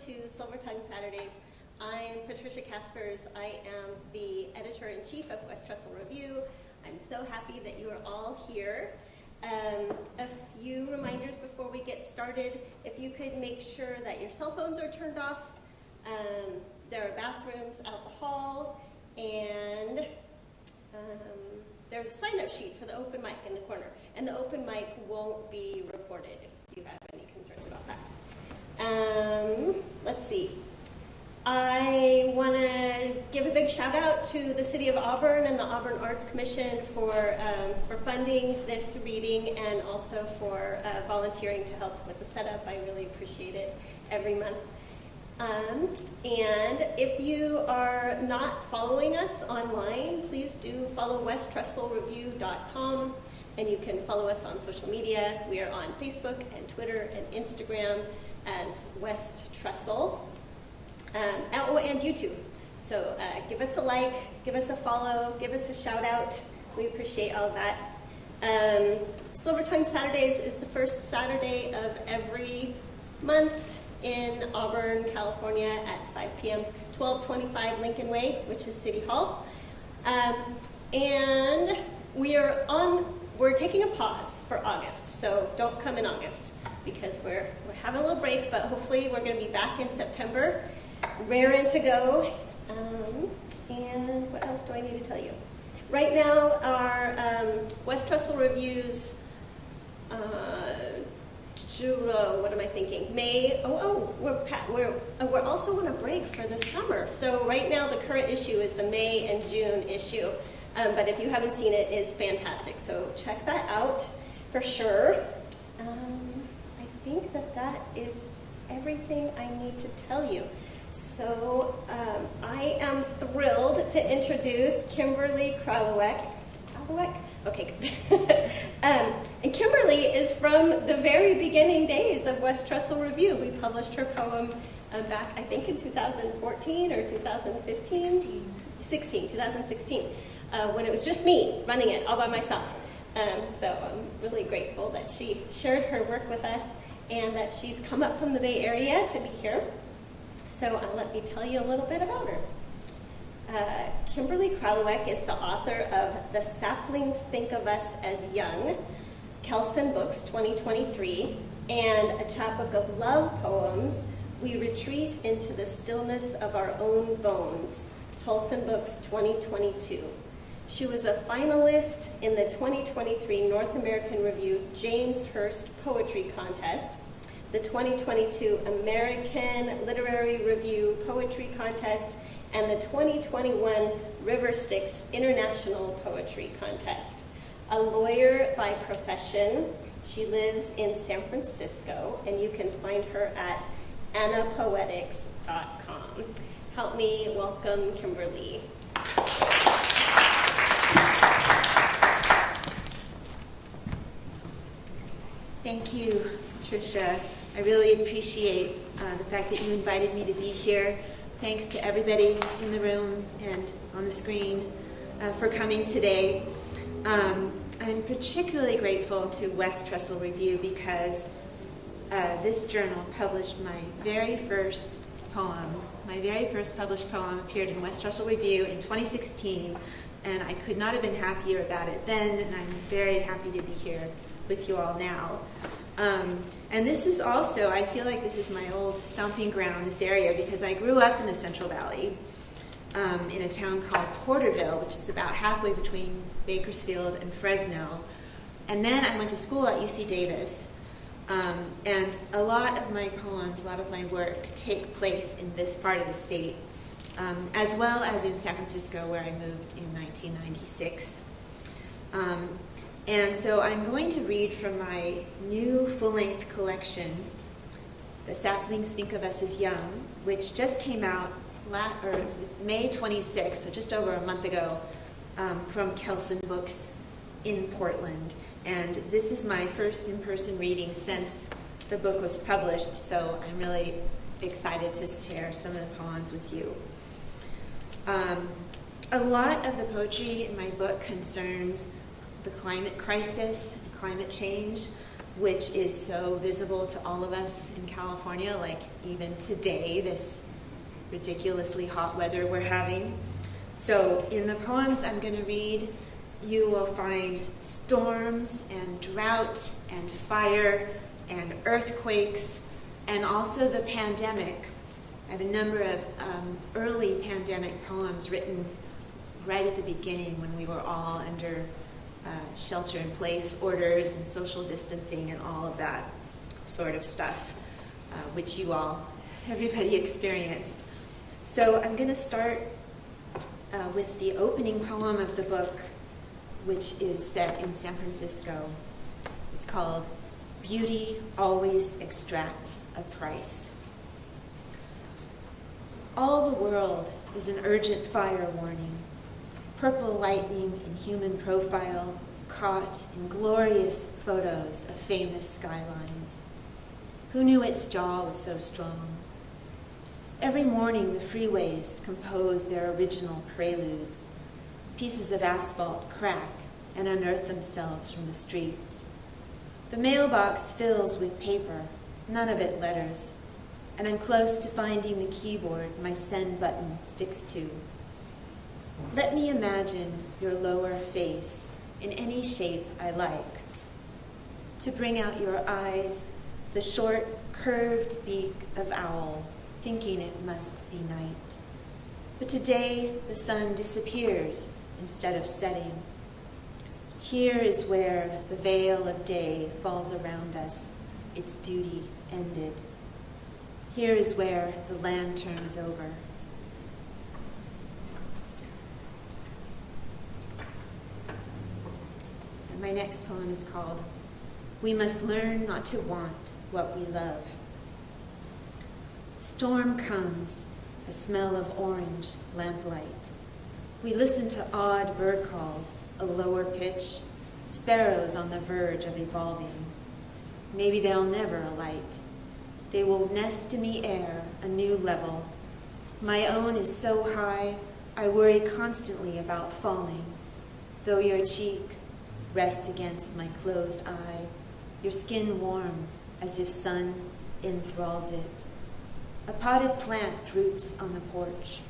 to Silver Tongue Saturdays. I'm Patricia Caspers. I am the editor-in-chief of West Trestle Review. I'm so happy that you are all here. A few reminders before we get started. If you could make sure that your cell phones are turned off. There are bathrooms out the hall, and there's a sign-up sheet for the open mic in the corner. And the open mic won't be recorded if you have any concerns about that. Let's see. I want to give a big shout out to the City of Auburn and the Auburn Arts Commission for funding this reading and also for volunteering to help with the setup. I really appreciate it every month. And if you are not following us online, please do follow westtresselreview.com, and you can follow us on social media. We are on Facebook and Twitter and Instagram as West Trestle, and YouTube. So give us a like, give us a follow, give us a shout out. We appreciate all of that. Silver Tongue Saturdays is the first Saturday of every month in Auburn, California at 5 p.m., 1225 Lincoln Way, which is City Hall. And we're taking a pause for August, so don't come in August because we're having a little break, but hopefully we're going to be back in September, raring to go. And what else do I need to tell you? Right now, our West Trestle Reviews, what am I thinking? May. We're also on a break for the summer. So right now, the current issue is the May and June issue. But if you haven't seen it, it's fantastic. So check that out for sure. I think that is everything I need to tell you. So I am thrilled to introduce Kimberly Kralowec. Is it Kralowec? Okay, good. And Kimberly is from the very beginning days of West Trestle Review. We published her poem back, I think, in 2014 or 2015? 2016, when it was just me running it all by myself. So I'm really grateful that she shared her work with us and that she's come up from the Bay Area to be here. So let me tell you a little bit about her. Kimberly Kralowec is the author of The Saplings Think of Us as Young, Kelson Books 2023, and a chapbook of love poems, We Retreat into the Stillness of Our Own Bones, Tolsun Books 2022. She was a finalist in the 2023 North American Review James Hearst Poetry Contest, the 2022 American Literary Review Poetry Contest, and the 2021 River Styx International Poetry Contest. A lawyer by profession, she lives in San Francisco, and you can find her at annapoetics.com. Help me welcome Kimberly. Thank you, Tricia. I really appreciate the fact that you invited me to be here. Thanks to everybody in the room and on the screen for coming today. I'm particularly grateful to West Trestle Review because this journal published my very first poem. My very first published poem appeared in West Trestle Review in 2016, and I could not have been happier about it then, and I'm very happy to be here with you all now. And this is also, I feel like this is my old stomping ground, this area, because I grew up in the Central Valley in a town called Porterville, which is about halfway between Bakersfield and Fresno. And then I went to school at UC Davis. And a lot of my poems, a lot of my work take place in this part of the state, as well as in San Francisco, where I moved in 1996. And so I'm going to read from my new full-length collection, The Saplings Think of Us as Young, which just came out it's May 26th, so just over a month ago, from Kelson Books in Portland. And this is my first in-person reading since the book was published, so I'm really excited to share some of the poems with you. A lot of the poetry in my book concerns the climate crisis, climate change. which is so visible to all of us in California, like even today, this ridiculously hot weather we're having. So in the poems I'm going to read, you will find storms and drought and fire and earthquakes and also the pandemic. I have a number of early pandemic poems written right at the beginning when we were all under shelter-in-place orders and social distancing and all of that sort of stuff, which you all, everybody experienced. So I'm going to start with the opening poem of the book, which is set in San Francisco. It's called Beauty Always Extracts a Price. All the world is an urgent fire warning. Purple lightning in human profile, caught in glorious photos of famous skylines. Who knew its jaw was so strong? Every morning the freeways compose their original preludes. Pieces of asphalt crack and unearth themselves from the streets. The mailbox fills with paper, none of it letters, and I'm close to finding the keyboard my send button sticks to. Let me imagine your lower face in any shape I like. To bring out your eyes, the short, curved beak of owl, thinking it must be night. But today the sun disappears instead of setting. Here is where the veil of day falls around us, its duty ended. Here is where the land turns over. And my next poem is called We Must Learn Not to Want What We Love. Storm comes, a smell of orange lamplight. We listen to odd bird calls, a lower pitch, sparrows on the verge of evolving. Maybe they'll never alight. They will nest in the air, a new level. My own is so high, I worry constantly about falling. Though your cheek rests against my closed eye, your skin warm as if sun enthralls it. A potted plant droops on the porch.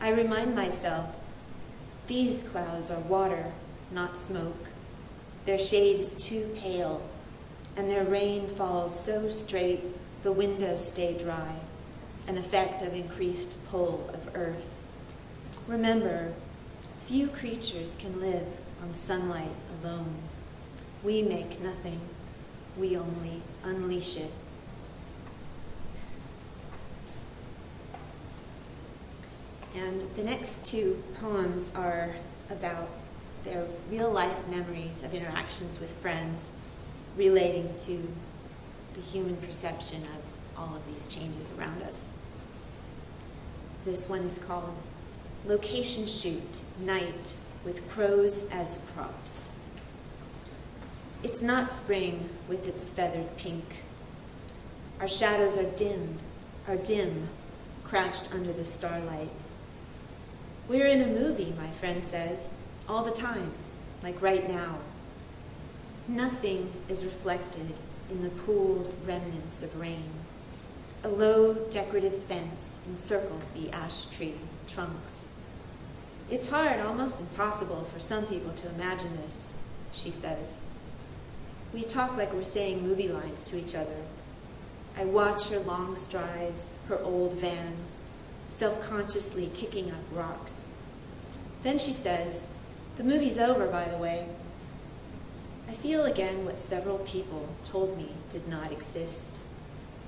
I remind myself, these clouds are water, not smoke. Their shade is too pale, and their rain falls so straight the windows stay dry, an effect of increased pull of earth. Remember, few creatures can live on sunlight alone. We make nothing, we only unleash it. And the next two poems are about their real-life memories of interactions with friends relating to the human perception of all of these changes around us. This one is called Location Shoot, Night with Crows as Props. It's not spring with its feathered pink. Our shadows are dim, crouched under the starlight. We're in a movie, my friend says, all the time, like right now. Nothing is reflected in the pooled remnants of rain. A low decorative fence encircles the ash tree trunks. It's hard, almost impossible for some people to imagine this, she says. We talk like we're saying movie lines to each other. I watch her long strides, her old vans, self-consciously kicking up rocks. Then she says, "The movie's over, by the way." I feel again what several people told me did not exist.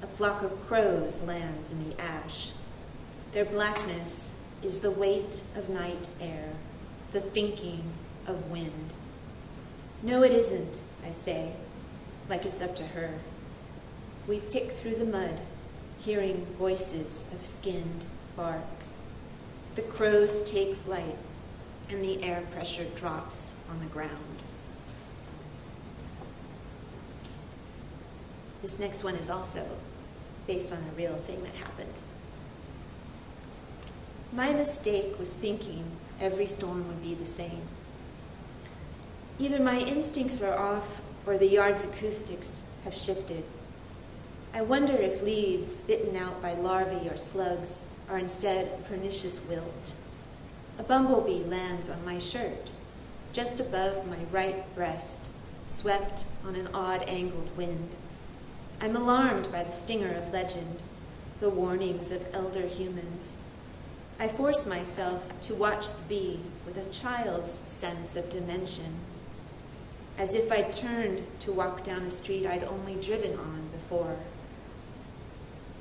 A flock of crows lands in the ash. Their blackness is the weight of night air, the thinking of wind. No, it isn't, I say, like it's up to her. We pick through the mud, hearing voices of skinned bark. The crows take flight, and the air pressure drops on the ground. This next one is also based on a real thing that happened. My mistake was thinking every storm would be the same. Either my instincts are off, or the yard's acoustics have shifted. I wonder if leaves bitten out by larvae or slugs are instead pernicious wilt. A bumblebee lands on my shirt, just above my right breast, swept on an odd-angled wind. I'm alarmed by the stinger of legend, the warnings of elder humans. I force myself to watch the bee with a child's sense of dimension, as if I'd turned to walk down a street I'd only driven on before.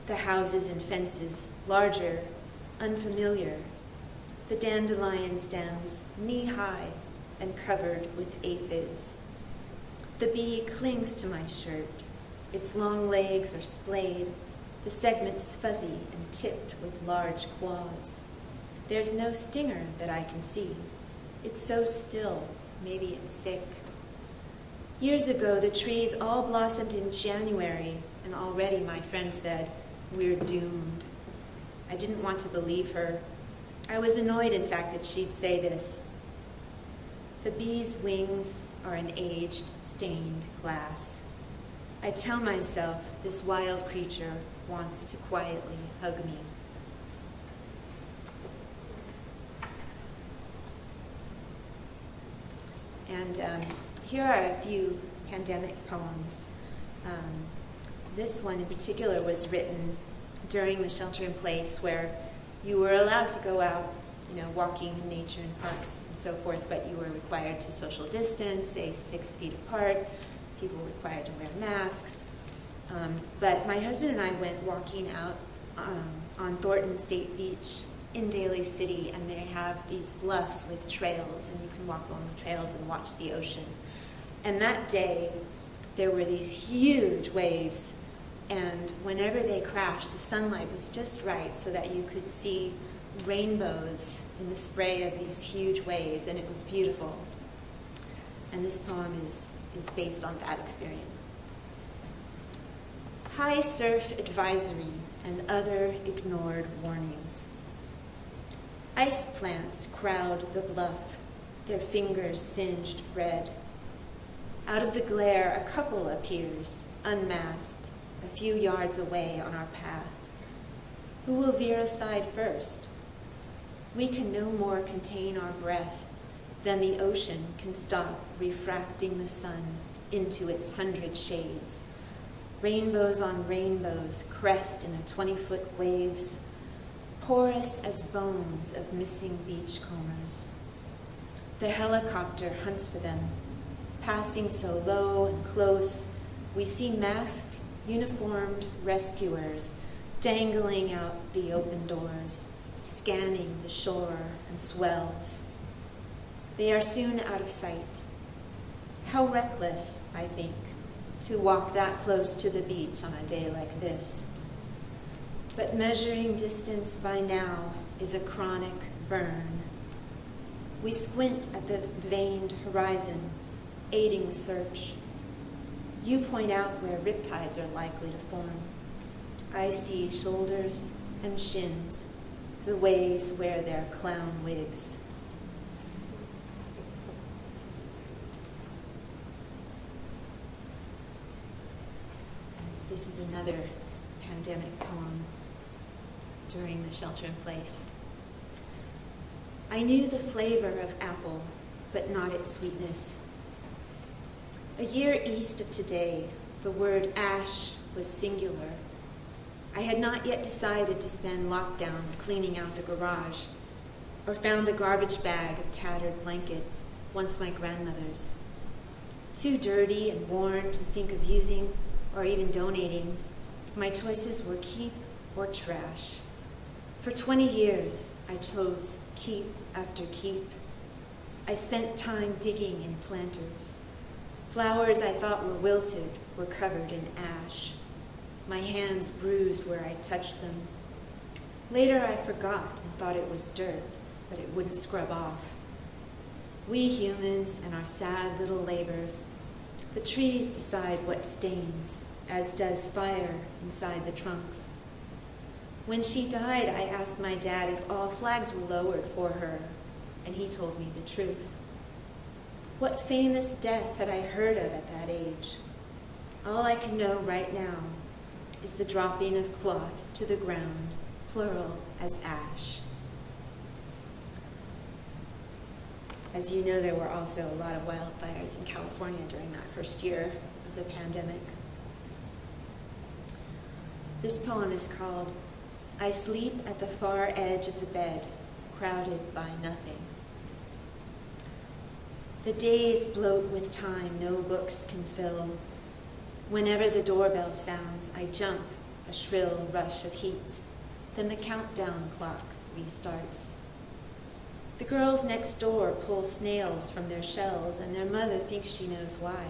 The houses and fences, larger, unfamiliar, the dandelion stems knee-high and covered with aphids. The bee clings to my shirt. Its long legs are splayed, the segments fuzzy and tipped with large claws. There's no stinger that I can see. It's so still, maybe it's sick. Years ago, the trees all blossomed in January, and already my friend said, "We're doomed." I didn't want to believe her. I was annoyed, in fact, that she'd say this. The bee's wings are an aged, stained glass. I tell myself this wild creature wants to quietly hug me. And here are a few pandemic poems. This one in particular was written during the shelter-in-place, where you were allowed to go out, walking in nature and parks and so forth, but you were required to social distance, say 6 feet apart. People were required to wear masks. But my husband and I went walking out on Thornton State Beach in Daly City, and they have these bluffs with trails, and you can walk along the trails and watch the ocean. And that day, there were these huge waves, and whenever they crashed, the sunlight was just right so that you could see rainbows in the spray of these huge waves, and it was beautiful. And this poem is based on that experience. High surf advisory and other ignored warnings. Ice plants crowd the bluff, their fingers singed red. Out of the glare, a couple appears, unmasked, a few yards away on our path. Who will veer aside first? We can no more contain our breath than the ocean can stop refracting the sun into its 100 shades. Rainbows on rainbows crest in the 20-foot waves, porous as bones of missing beachcombers. The helicopter hunts for them. Passing so low and close, we see masked, uniformed rescuers dangling out the open doors, scanning the shore and swells. They are soon out of sight. How reckless, I think, to walk that close to the beach on a day like this. But measuring distance by now is a chronic burn. We squint at the veined horizon, aiding the search. You point out where riptides are likely to form. I see shoulders and shins. The waves wear their clown wigs. This is another pandemic poem during the shelter-in-place. I knew the flavor of apple, but not its sweetness. A year east of today, the word ash was singular. I had not yet decided to spend lockdown cleaning out the garage, or found the garbage bag of tattered blankets, once my grandmother's. Too dirty and worn to think of using or even donating, my choices were keep or trash. For 20 years, I chose keep after keep. I spent time digging in planters. Flowers I thought were wilted were covered in ash. My hands bruised where I touched them. Later I forgot and thought it was dirt, but it wouldn't scrub off. We humans and our sad little labors, the trees decide what stains, as does fire inside the trunks. When she died, I asked my dad if all flags were lowered for her, and he told me the truth. What famous death had I heard of at that age? All I can know right now is the dropping of cloth to the ground, plural as ash. As you know, there were also a lot of wildfires in California during that first year of the pandemic. This poem is called I Sleep at the Far Edge of the Bed, Crowded by Nothing. The days bloat with time no books can fill. Whenever the doorbell sounds, I jump, a shrill rush of heat. Then the countdown clock restarts. The girls next door pull snails from their shells, and their mother thinks she knows why.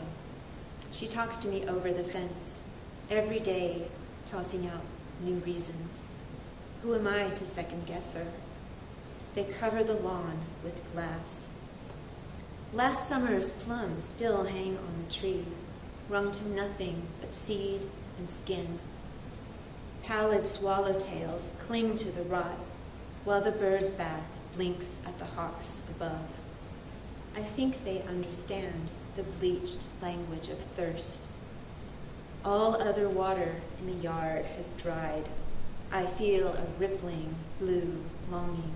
She talks to me over the fence, every day tossing out new reasons. Who am I to second guess her? They cover the lawn with glass. Last summer's plums still hang on the tree, wrung to nothing but seed and skin. Pallid swallowtails cling to the rot, while the bird bath blinks at the hawks above. I think they understand the bleached language of thirst. All other water in the yard has dried. I feel a rippling blue longing.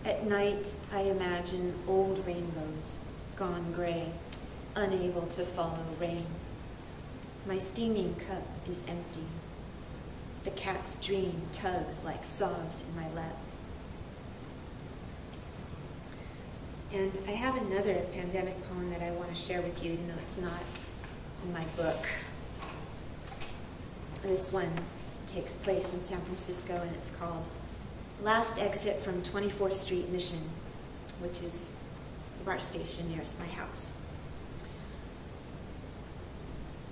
At night, I imagine old rainbows, gone gray, unable to follow rain. My steaming cup is empty. The cat's dream tugs like sobs in my lap. And I have another pandemic poem that I want to share with you, even though it's not in my book. This one takes place in San Francisco, and it's called Last Exit from 24th Street Mission, which is the BART station nearest my house.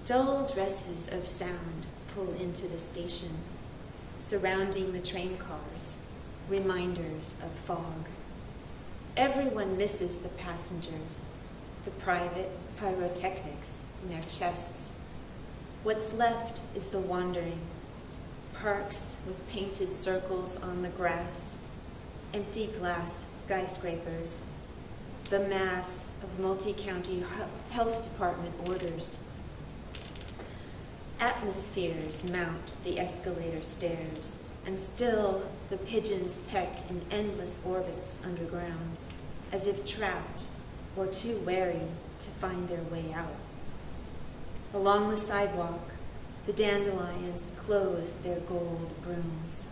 Dull dresses of sound pull into the station, surrounding the train cars, reminders of fog. Everyone misses the passengers, the private pyrotechnics in their chests. What's left is the wandering, parks with painted circles on the grass, empty glass skyscrapers, the mass of multi-county health department orders. Atmospheres mount the escalator stairs, and still the pigeons peck in endless orbits underground, as if trapped or too wary to find their way out. Along the sidewalk, the dandelions close their gold brooms.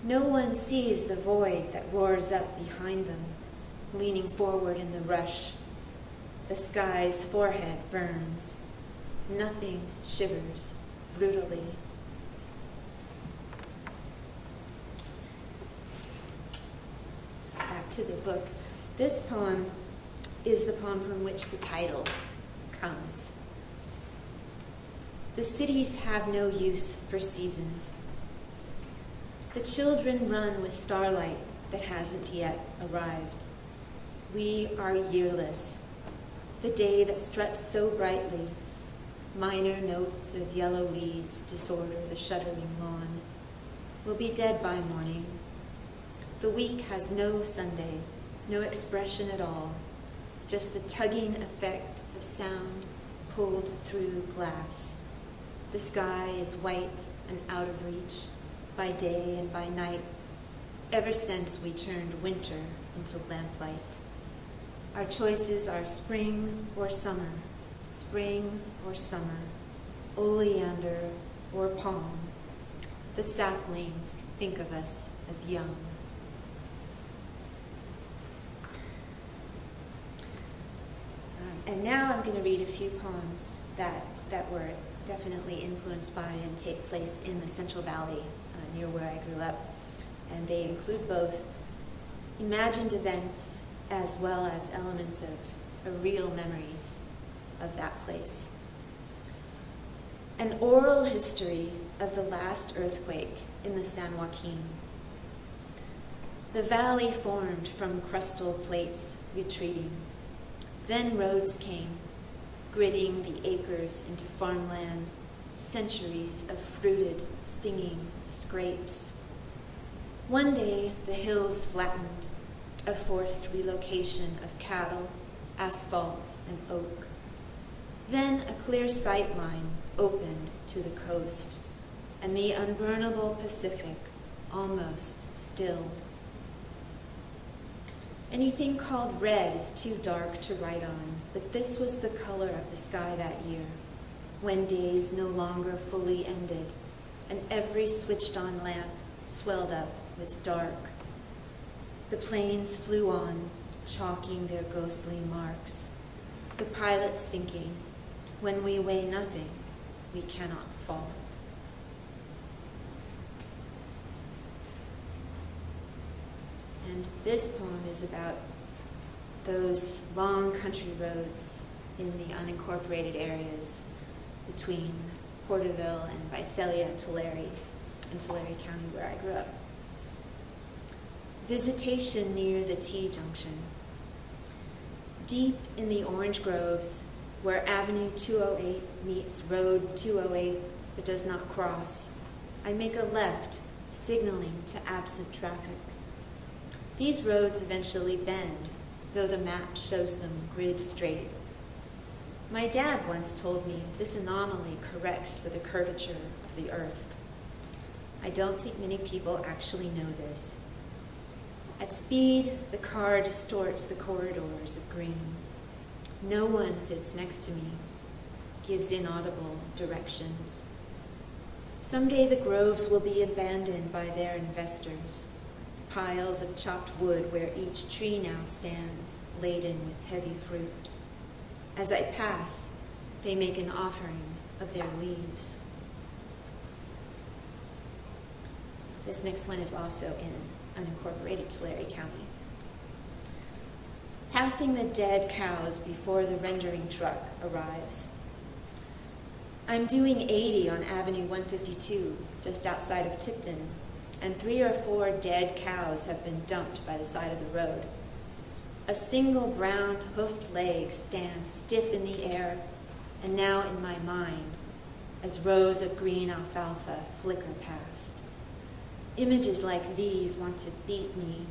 No one sees the void that roars up behind them, leaning forward in the rush. The sky's forehead burns. Nothing shivers brutally. Back to the book. This poem is the poem from which the title comes. The cities have no use for seasons. The children run with starlight that hasn't yet arrived. We are yearless. The day that struts so brightly, minor notes of yellow leaves disorder the shuddering lawn, will be dead by morning. The week has no Sunday, no expression at all, just the tugging effect of sound pulled through glass. The sky is white and out of reach, by day and by night, ever since we turned winter into lamplight. Our choices are spring or summer, oleander or palm. The saplings think of us as young. And now I'm going to read a few poems that were definitely influenced by and take place in the Central Valley near where I grew up. And they include both imagined events as well as elements of real memories of that place. An oral history of the last earthquake in the San Joaquin. The valley formed from crustal plates retreating. Then roads came, gridding the acres into farmland, centuries of fruited, stinging scrapes. One day the hills flattened, a forced relocation of cattle, asphalt, and oak. Then a clear sight line opened to the coast, and the unburnable Pacific almost stilled. Anything called red is too dark to write on, but this was the color of the sky that year, when days no longer fully ended, and every switched-on lamp swelled up with dark. The planes flew on, chalking their ghostly marks. The pilots thinking, when we weigh nothing, we cannot fall. And this poem is about those long country roads in the unincorporated areas between Porterville and Visalia and Tulare County, where I grew up. Visitation near the T-junction. Deep in the orange groves, where Avenue 208 meets Road 208 but does not cross, I make a left, signaling to absent traffic. These roads eventually bend, though the map shows them grid straight. My dad once told me this anomaly corrects for the curvature of the earth. I don't think many people actually know this. At speed, the car distorts the corridors of green. No one sits next to me, gives inaudible directions. Someday the groves will be abandoned by their investors, piles of chopped wood where each tree now stands, laden with heavy fruit. As I pass, they make an offering of their leaves. This next one is also in unincorporated Tulare County. Passing the dead cows before the rendering truck arrives. I'm doing 80 on Avenue 152, just outside of Tipton, and 3 or 4 dead cows have been dumped by the side of the road. A single brown hoofed leg stands stiff in the air, and now in my mind, as rows of green alfalfa flicker past. Images like these want to beat me.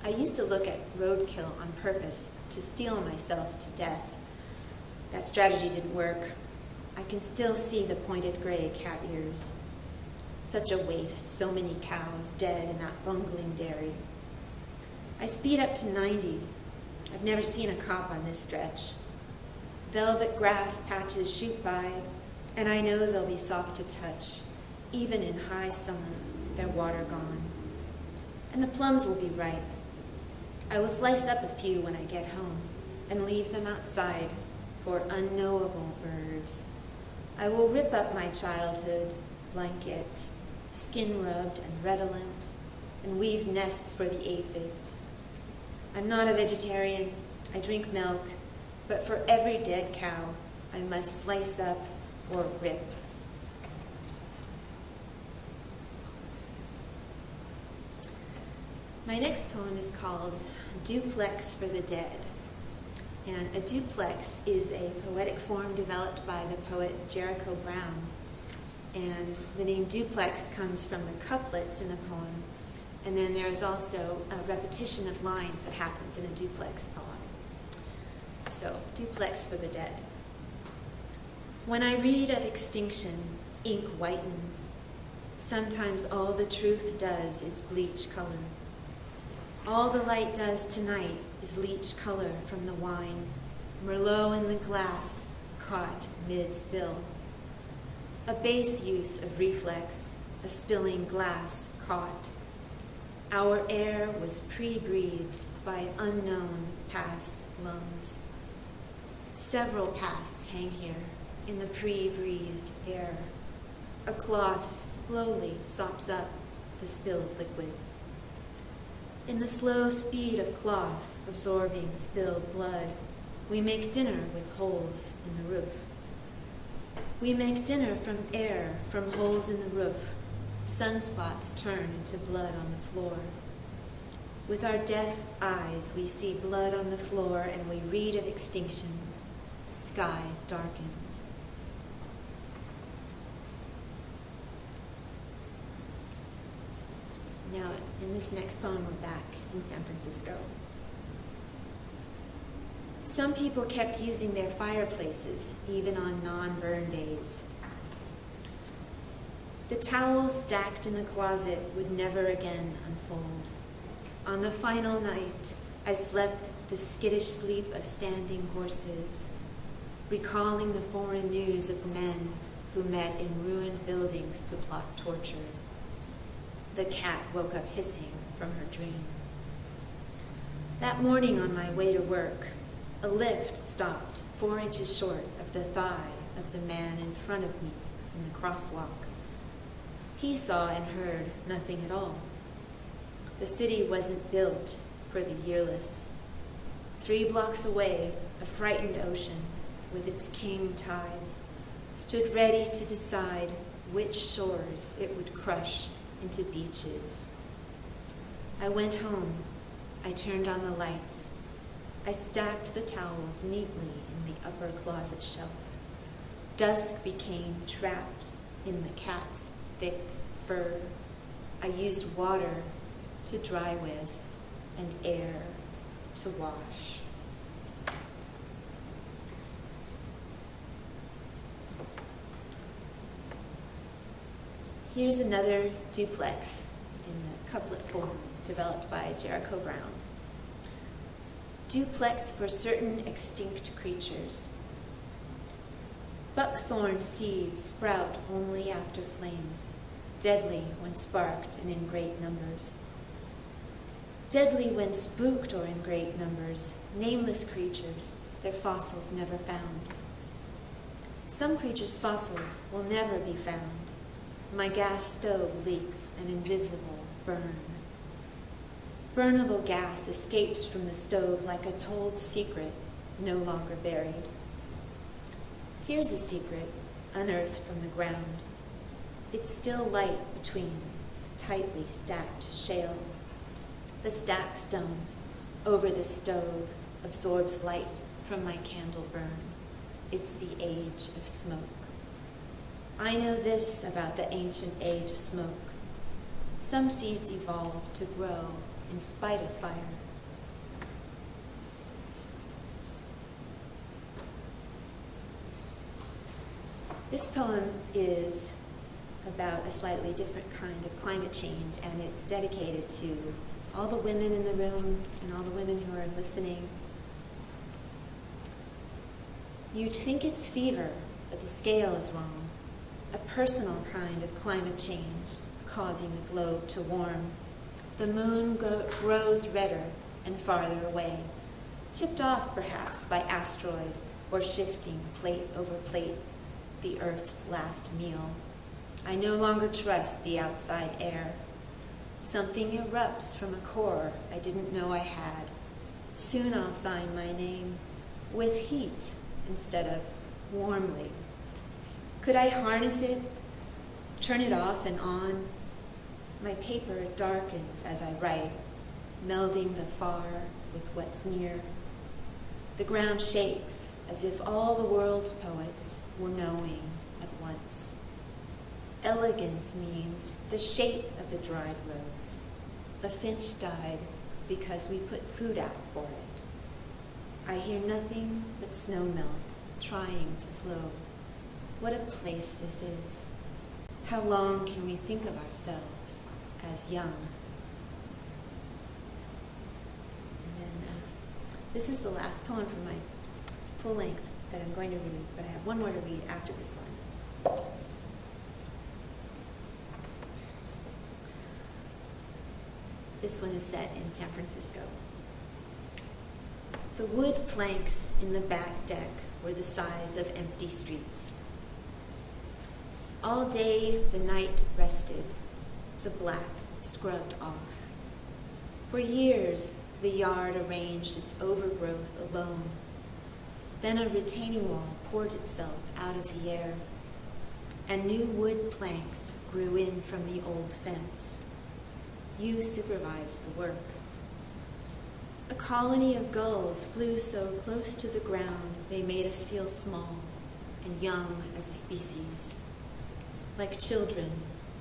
I used to look at roadkill on purpose to steel myself to death. That strategy didn't work. I can still see the pointed gray cat ears. Such a waste, so many cows dead in that bungling dairy. I speed up to 90. I've never seen a cop on this stretch. Velvet grass patches shoot by, and I know they'll be soft to touch. Even in high summer, their water gone. And the plums will be ripe. I will slice up a few when I get home and leave them outside for unknowable birds. I will rip up my childhood blanket, skin-rubbed and redolent, and weave nests for the aphids. I'm not a vegetarian. I drink milk, but for every dead cow, I must slice up or rip. My next poem is called Duplex for the Dead. And a duplex is a poetic form developed by the poet Jericho Brown. And the name duplex comes from the couplets in the poem. And then there's also a repetition of lines that happens in a duplex poem. So, duplex for the dead. When I read of extinction, ink whitens. Sometimes all the truth does is bleach color. All the light does tonight is leach color from the wine, Merlot in the glass, caught mid-spill. A base use of reflex, a spilling glass caught. Our air was pre-breathed by unknown past lungs. Several pasts hang here in the pre-breathed air. A cloth slowly sops up the spilled liquid. In the slow speed of cloth absorbing spilled blood, we make dinner with holes in the roof. We make dinner from air, from holes in the roof. Sunspots turn into blood on the floor. With our deaf eyes, we see blood on the floor and we read of extinction. Sky darkens. Now, in this next poem, we're back in San Francisco. Some people kept using their fireplaces, even on non-burn days. The towels stacked in the closet would never again unfold. On the final night, I slept the skittish sleep of standing horses, recalling the foreign news of men who met in ruined buildings to plot torture. The cat woke up hissing from her dream. That morning on my way to work, a lift stopped 4 inches short of the thigh of the man in front of me in the crosswalk. He saw and heard nothing at all. The city wasn't built for the yearless. 3 blocks away, a frightened ocean with its king tides stood ready to decide which shores it would crush into beaches. I went home. I turned on the lights. I stacked the towels neatly in the upper closet shelf. Dusk became trapped in the cat's thick fur. I used water to dry with and air to wash. Here's another duplex in the couplet form developed by Jericho Brown. Duplex for certain extinct creatures. Buckthorn seeds sprout only after flames, deadly when sparked and in great numbers. Deadly when spooked or in great numbers, nameless creatures, their fossils never found. Some creatures' fossils will never be found. My gas stove leaks an invisible burn. Burnable gas escapes from the stove like a told secret, no longer buried. Here's a secret, unearthed from the ground. It's still light between tightly stacked shale. The stacked stone over the stove absorbs light from my candle burn. It's the age of smoke. I know this about the ancient age of smoke. Some seeds evolve to grow in spite of fire. This poem is about a slightly different kind of climate change, and it's dedicated to all the women in the room and all the women who are listening. You'd think it's fever, but the scale is wrong. A personal kind of climate change causing the globe to warm. The moon grows redder and farther away, chipped off perhaps by asteroid or shifting plate over plate, the Earth's last meal. I no longer trust the outside air. Something erupts from a core I didn't know I had. Soon I'll sign my name with heat instead of warmly. Could I harness it, turn it off and on? My paper darkens as I write, melding the far with what's near. The ground shakes as if all the world's poets were knowing at once. Elegance means the shape of the dried rose. The finch died because we put food out for it. I hear nothing but snow melt trying to flow. What a place this is. How long can we think of ourselves as young? And then this is the last poem from my full length that I'm going to read, but I have one more to read after this one. This one is set in San Francisco. The wood planks in the back deck were the size of empty streets. All day the night rested, the black scrubbed off. For years the yard arranged its overgrowth alone. Then a retaining wall poured itself out of the air, and new wood planks grew in from the old fence. You supervised the work. A colony of gulls flew so close to the ground they made us feel small and young as a species. Like children,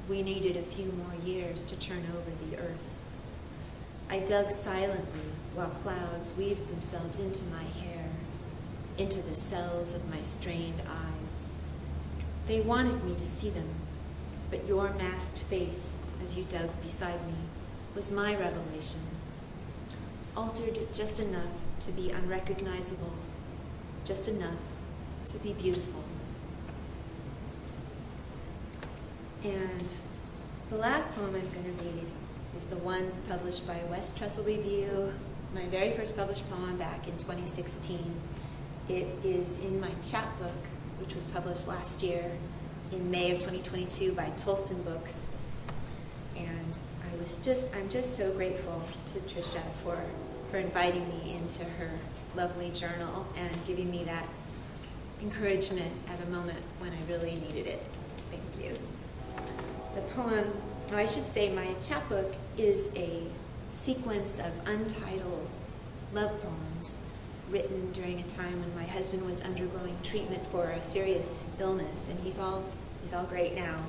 we needed a few more years to turn over the earth. I dug silently while clouds weaved themselves into my hair, into the cells of my strained eyes. They wanted me to see them, but your masked face, as you dug beside me, was my revelation, altered just enough to be unrecognizable, just enough to be beautiful. And the last poem I'm going to read is the one published by West Trestle Review, my very first published poem back in 2016. It is in my chapbook, which was published last year in May of 2022 by Tolsun Books. And I'm just so grateful to Trisha for inviting me into her lovely journal and giving me that encouragement at a moment when I really needed it. Thank you. The poem, or I should say my chapbook, is a sequence of untitled love poems written during a time when my husband was undergoing treatment for a serious illness, and he's all great now,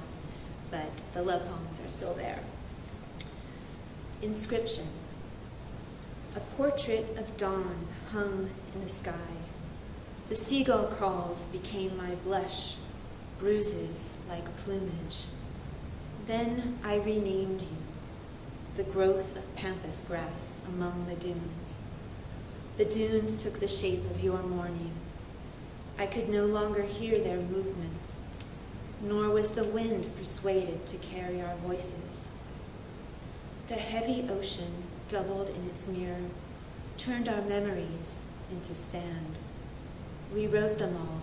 but the love poems are still there. Inscription. A portrait of dawn hung in the sky. The seagull calls became my blush, bruises like plumage. Then I renamed you, the growth of pampas grass among the dunes. The dunes took the shape of your morning. I could no longer hear their movements, nor was the wind persuaded to carry our voices. The heavy ocean doubled in its mirror, turned our memories into sand. Rewrote them all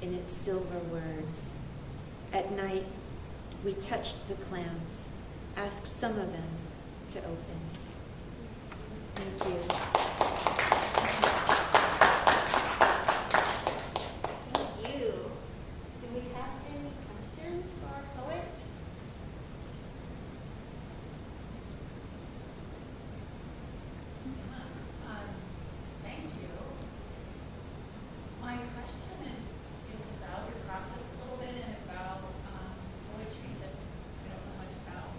in its silver words. At night, we touched the clams, asked some of them to open. Thank you. Thank you. Do we have any questions for our poet? Thank you. My question is about your process a little bit and about poetry that I don't know much about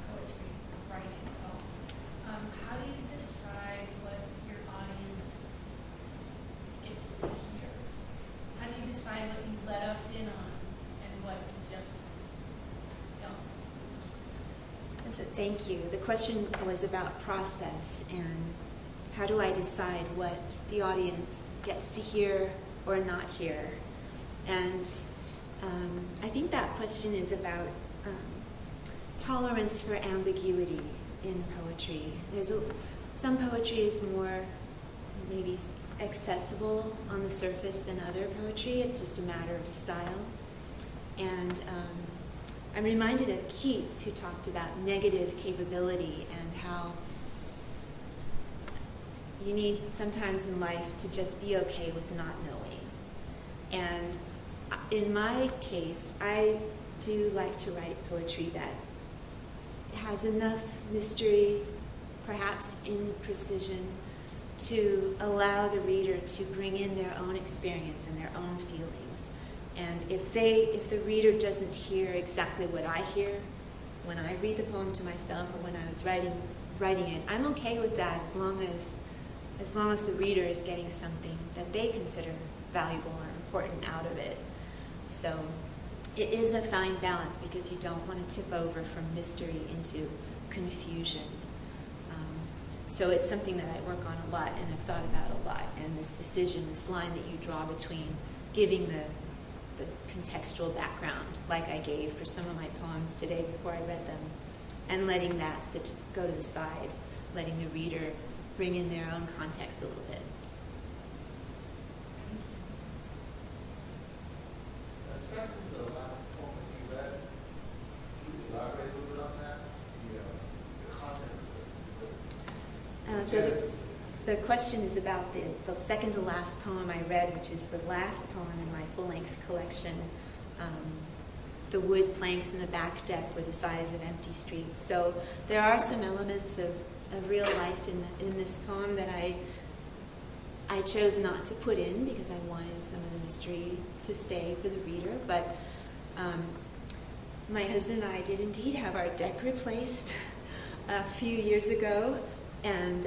poetry writing at all. How do you decide what your audience gets to hear? How do you decide what you let us in on and what you just don't? Thank you. The question was about process and how do I decide what the audience gets to hear or not hear? And I think that question is about tolerance for ambiguity in poetry. Some poetry is more maybe accessible on the surface than other poetry. It's just a matter of style. And I'm reminded of Keats, who talked about negative capability and how you need sometimes in life to just be okay with not knowing. And in my case, I do like to write poetry that has enough mystery, perhaps imprecision, to allow the reader to bring in their own experience and their own feelings. And if the reader doesn't hear exactly what I hear when I read the poem to myself or when I was writing it, I'm okay with that as long as the reader is getting something that they consider valuable or important out of it. So it is a fine balance because you don't want to tip over from mystery into confusion. So it's something that I work on a lot and I've thought about a lot. And this decision, this line that you draw between giving the contextual background, like I gave for some of my poems today before I read them, and letting that go to the side, letting the reader bring in their own context a little bit. That second to the last poem that you read, can you elaborate a little bit on that? The context of the genesis. The question is about the second to last poem I read, which is the last poem in my full-length collection. The wood planks in the back deck were the size of empty streets. So there are some elements of real life in this poem that I chose not to put in because I wanted some of the mystery to stay for the reader. But my husband and I did indeed have our deck replaced a few years ago, and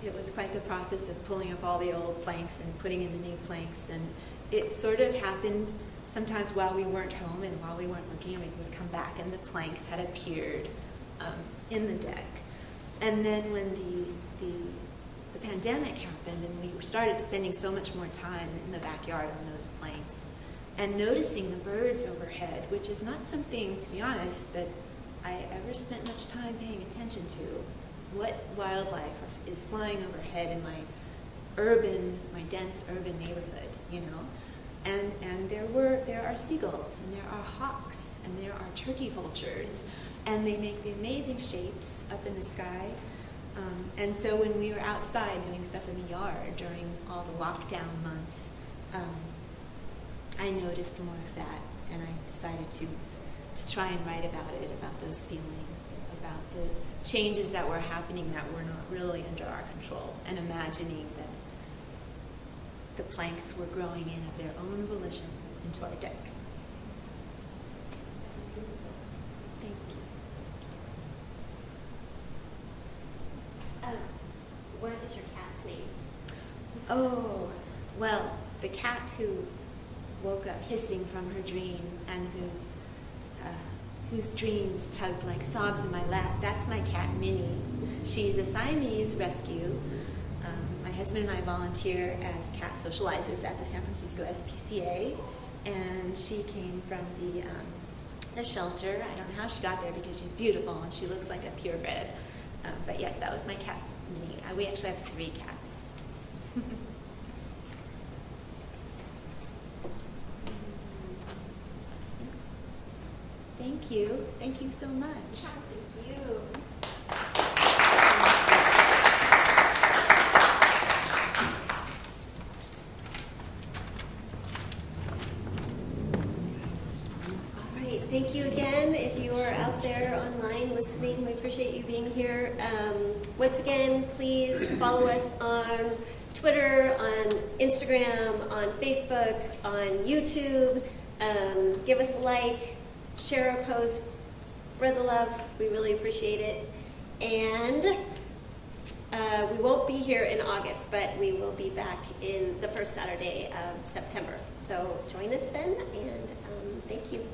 it was quite the process of pulling up all the old planks and putting in the new planks. And it sort of happened sometimes while we weren't home and while we weren't looking, we would come back and the planks had appeared in the deck. And then when the pandemic happened and we started spending so much more time in the backyard on those planks and noticing the birds overhead, which is not something, to be honest, that I ever spent much time paying attention to. What wildlife is flying overhead in my dense urban neighborhood, you know? And there are seagulls, and there are hawks, and there are turkey vultures, and they make the amazing shapes up in the sky. And so when we were outside doing stuff in the yard during all the lockdown months, I noticed more of that, and I decided to try and write about it, about those feelings, about the changes that were happening that were not really under our control, and imagining that the planks were growing in of their own volition into our deck. That's beautiful. Thank you. What is your cat's name? Oh, well, the cat who woke up hissing from her dream and whose dreams tugged like sobs in my lap, that's my cat, Minnie. She's a Siamese rescue. My husband and I volunteer as cat socializers at the San Francisco SPCA, and she came from the shelter. I don't know how she got there because she's beautiful and she looks like a purebred. But yes, that was my cat, Minnie. We actually have 3 cats. Thank you. Thank you so much. Thank you. All right, thank you again. If you are out there online listening, we appreciate you being here. Once again, please follow us on Twitter, on Instagram, on Facebook, on YouTube. Give us a like. Share our posts, spread the love. We really appreciate it. And we won't be here in August, but we will be back in the first Saturday of September. So join us then, and thank you.